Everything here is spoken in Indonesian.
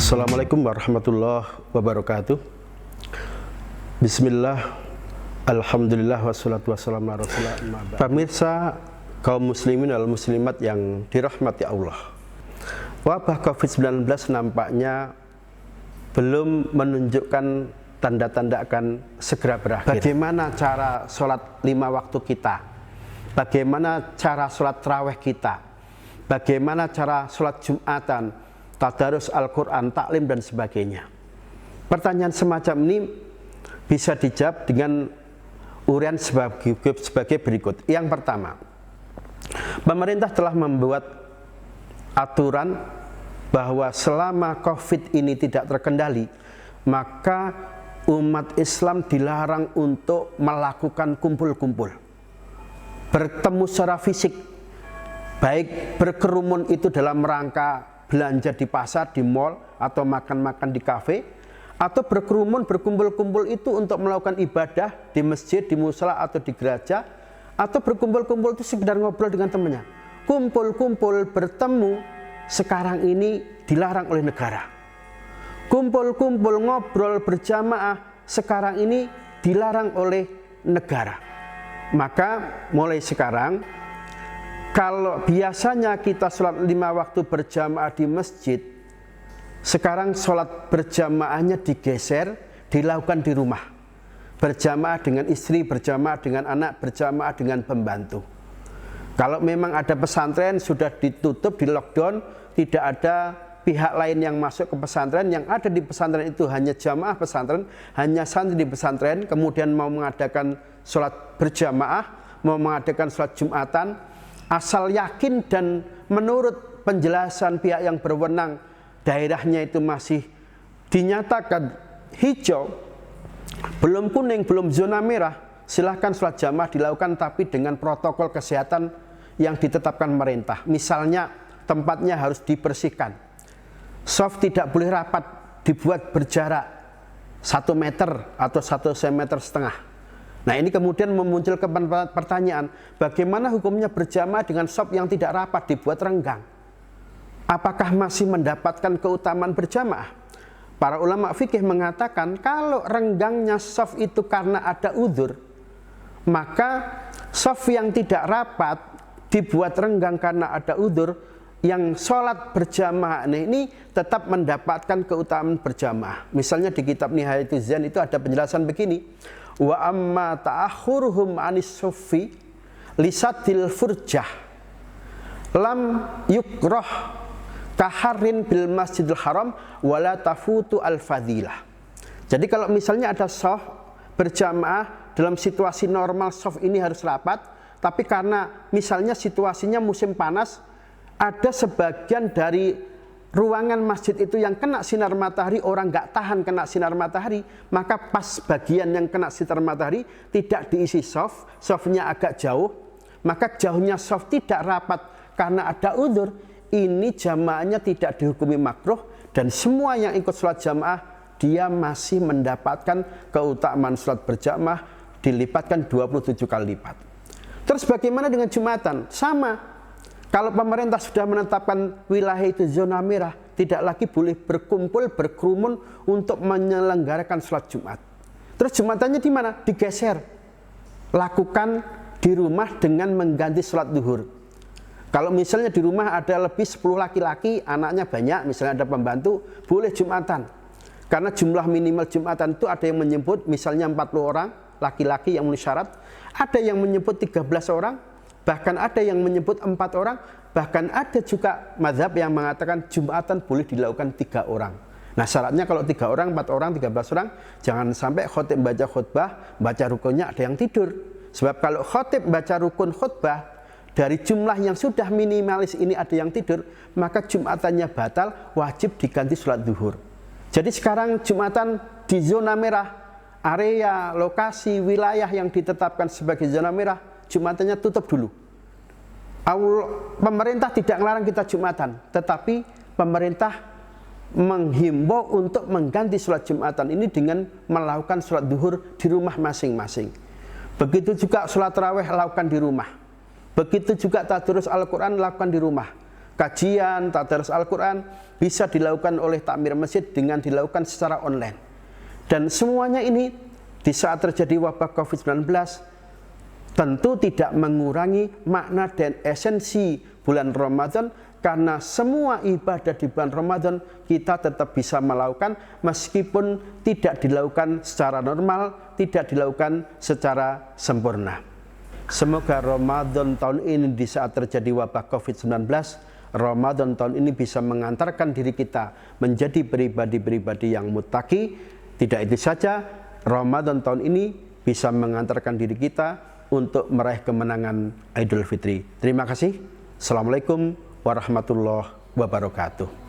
Assalamualaikum warahmatullahi wabarakatuh. Bismillah, alhamdulillah, wassalatu wassalamu ala rasulillah. Pemirsa kaum muslimin wal muslimat yang dirahmati Allah, wabah COVID-19 nampaknya belum menunjukkan tanda-tanda akan segera berakhir. Bagaimana cara sholat 5 waktu kita? Bagaimana cara sholat tarawih kita? Bagaimana cara sholat Jumatan, tadarus Al-Quran, taklim dan sebagainya? Pertanyaan semacam ini bisa dijawab dengan uraian sebagai berikut. Yang pertama, pemerintah telah membuat aturan bahwa selama COVID ini tidak terkendali, maka umat Islam dilarang untuk melakukan kumpul-kumpul, bertemu secara fisik, baik berkerumun itu dalam rangka belanja di pasar, di mall, atau makan-makan di kafe, atau berkerumun, berkumpul-kumpul itu untuk melakukan ibadah di masjid, di musala, atau di gereja, atau berkumpul-kumpul itu sekedar ngobrol dengan temannya. Kumpul-kumpul bertemu sekarang ini dilarang oleh negara. Kumpul-kumpul ngobrol berjamaah sekarang ini dilarang oleh negara. Maka mulai sekarang, kalau biasanya kita sholat 5 waktu berjamaah di masjid, sekarang sholat berjamaahnya digeser, dilakukan di rumah. Berjamaah dengan istri, berjamaah dengan anak, berjamaah dengan pembantu. Kalau memang ada pesantren, sudah ditutup, di lockdown, tidak ada pihak lain yang masuk ke pesantren. Yang ada di pesantren itu hanya jamaah pesantren, hanya santri di pesantren, kemudian mau mengadakan sholat berjamaah, mau mengadakan sholat Jumatan, asal yakin dan menurut penjelasan pihak yang berwenang, daerahnya itu masih dinyatakan hijau, belum kuning, belum zona merah, silahkan sholat jamaah dilakukan, tapi dengan protokol kesehatan yang ditetapkan pemerintah. Misalnya tempatnya harus dibersihkan, shaf tidak boleh rapat, dibuat berjarak 1 meter atau 1,5 meter. Nah, ini kemudian memunculkan pertanyaan, bagaimana hukumnya berjamaah dengan shaf yang tidak rapat, dibuat renggang? Apakah masih mendapatkan keutamaan berjamaah? Para ulama fikih mengatakan kalau renggangnya shaf itu karena ada udzur, maka shaf yang tidak rapat dibuat renggang karena ada udzur, yang sholat berjamaah ini tetap mendapatkan keutamaan berjamaah. Misalnya di kitab Nihayatuz Zain itu ada penjelasan begini, wa amma ta'akhuruhum anis sufi lisatil furjah lam yukroh kaharin bil masjidil haram wala tafutu al fadilah. Jadi kalau misalnya ada shaf berjamaah dalam situasi normal, shaf ini harus rapat, tapi karena misalnya situasinya musim panas, ada sebagian dari ruangan masjid itu yang kena sinar matahari, orang nggak tahan kena sinar matahari, maka pas bagian yang kena sinar matahari tidak diisi shaf, shafnya agak jauh, maka jauhnya shaf tidak rapat karena ada udzur, ini jamaahnya tidak dihukumi makruh, dan semua yang ikut sholat jamaah dia masih mendapatkan keutamaan sholat berjamaah dilipatkan 27 kali lipat. Terus bagaimana dengan Jumatan? Sama. Kalau pemerintah sudah menetapkan wilayah itu zona merah, tidak lagi boleh berkumpul, berkerumun untuk menyelenggarakan sholat Jumat. Terus Jumatannya di mana? Digeser. Lakukan di rumah dengan mengganti sholat duhur. Kalau misalnya di rumah ada lebih 10 laki-laki, anaknya banyak, misalnya ada pembantu, boleh Jumatan. Karena jumlah minimal Jumatan itu ada yang menyebut misalnya 40 orang, laki-laki yang memenuhi syarat, ada yang menyebut 13 orang, bahkan ada yang menyebut 4 orang, bahkan ada juga mazhab yang mengatakan Jumatan boleh dilakukan 3 orang. Nah, syaratnya kalau 3 orang, 4 orang, 13 orang, jangan sampai khotib baca khutbah, baca rukunnya ada yang tidur. Sebab kalau khotib baca rukun khutbah, dari jumlah yang sudah minimalis ini ada yang tidur, maka Jumatannya batal, wajib diganti sholat duhur. Jadi sekarang Jumatan di zona merah, area, lokasi, wilayah yang ditetapkan sebagai zona merah, Jumatannya tutup dulu. Pemerintah tidak melarang kita Jumatan, tetapi pemerintah menghimbau untuk mengganti sholat Jumatan ini dengan melakukan sholat duhur di rumah masing-masing. Begitu juga sholat tarawih lakukan di rumah. Begitu juga tadarus Al-Quran lakukan di rumah. kajian, tadarus Al-Quran bisa dilakukan oleh takmir masjid dengan dilakukan secara online. Dan semuanya ini di saat terjadi wabah COVID-19 tentu tidak mengurangi makna dan esensi bulan Ramadan, karena semua ibadah di bulan Ramadan kita tetap bisa melakukan meskipun tidak dilakukan secara normal, tidak dilakukan secara sempurna. Semoga Ramadan tahun ini di saat terjadi wabah COVID-19, Ramadan tahun ini bisa mengantarkan diri kita menjadi pribadi-pribadi yang muttaqi. Tidak itu saja, Ramadan tahun ini bisa mengantarkan diri kita untuk meraih kemenangan Idul Fitri. Terima kasih. Assalamualaikum warahmatullahi wabarakatuh.